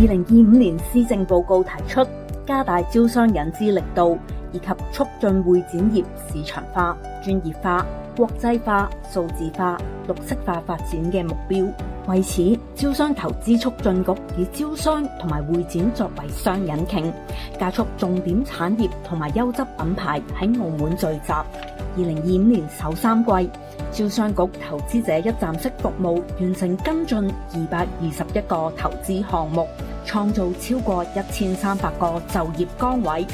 2025年施政報告提出加大招商引資力度，以及促進會展業市場化、專業化、國際化、數字化、綠色化發展嘅目標。為此，招商投資促進局以招商同埋會展作為雙引擎，加速重點產業同埋優質品牌喺澳門聚集。2025年首3季，招商局投資者一站式服務完成跟進221個投資項目，創造超過1300個就業崗位。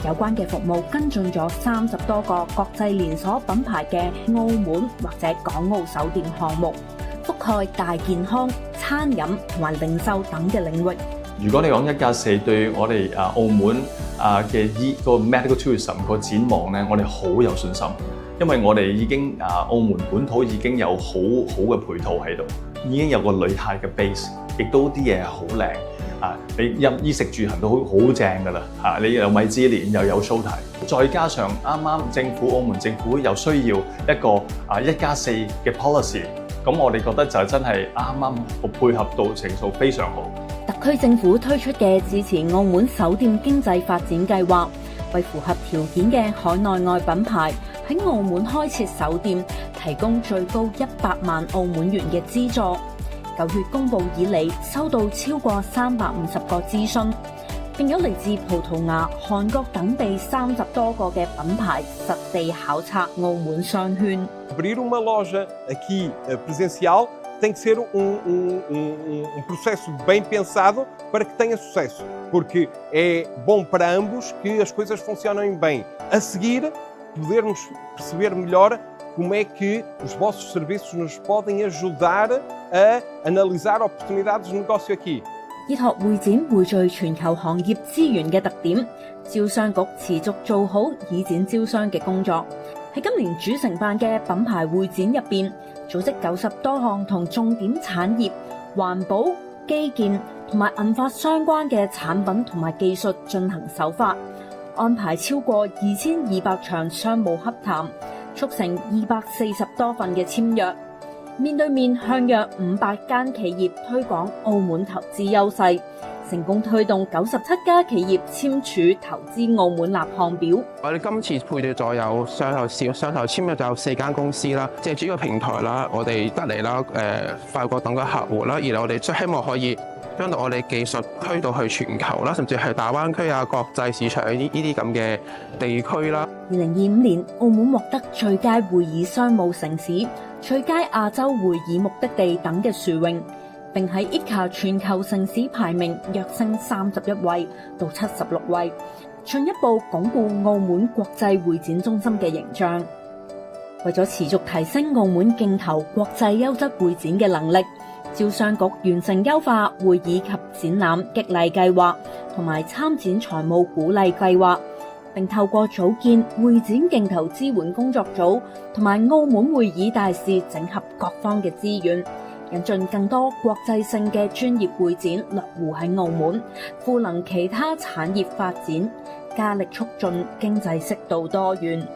有關嘅服務跟進咗30多個國際連鎖品牌嘅澳門或者港澳首店項目，覆蓋大健康、餐飲同埋零售等嘅領域。如果你講1+4對我哋澳門嘅個 medical tourism 個展望咧，我哋好有信心，因為我哋已經澳門本土已經有好好嘅配套喺度，已經有個旅客嘅 base， 亦都啲嘢好靚。你衣食住行都好正噶啦，你有米芝蓮又有 show 睇，再加上啱啱澳門政府又需要一個1+4嘅 policy， 咁我哋覺得就真係啱配合到成數非常好。特區政府推出嘅支持澳門首店經濟發展計劃，為符合條件嘅海內外品牌喺澳門開設首店，提供最高100萬澳門元嘅資助。9月公佈以嚟，收到超過350個諮詢，並有嚟自葡萄牙、韓國等地30多個嘅品牌實地考察澳門商圈。Abrir uma loja aqui presencial tem que ser processo bem pensado para que tenha sucesso, porque é bom para ambos que as coisas funcionem bem. A seguir, podermos perceber melhor como é que os vossos serviços nos podem ajudar a analisar oportunidades de negócio aqui. 依託會展匯聚全球行業資源嘅特點，招商局持續做好以展招商嘅工作。喺今年主承辦嘅品牌會展入邊，組織90多項同重點產業、環保、基建同埋銀髮相關嘅產品同埋技術進行首發，安排超過2200場商務洽談，促成240多份嘅簽約，面對面向約500間企業推廣澳門投資優勢，成功推動97家企業簽署投資澳門立項表。我哋今次配對咗有上頭簽約就有4間公司啦，借住呢個平台啦，我哋得嚟啦，法國等嘅客戶啦，而我哋最希望可以將到我哋技術推到去全球啦，甚至係大灣區啊、國際市場呢啲咁嘅地區啦。2025年，澳門獲得最佳會議商務城市、最佳亞洲會議目的地等嘅殊榮，並喺 ICA 全球城市排名躍升31位到76位，進一步鞏固澳門國際會展中心嘅形象。為咗持續提升澳門競投國際優質會展嘅能力，招商局完成優化會議及展覽激勵計劃同埋參展財務鼓勵計劃，並透過組建會展競投支援工作組同埋澳門會議大使整合各方嘅資源，引進更多國際性嘅專業會展落戶喺澳門，賦能其他產業發展，加力促進經濟適度多元。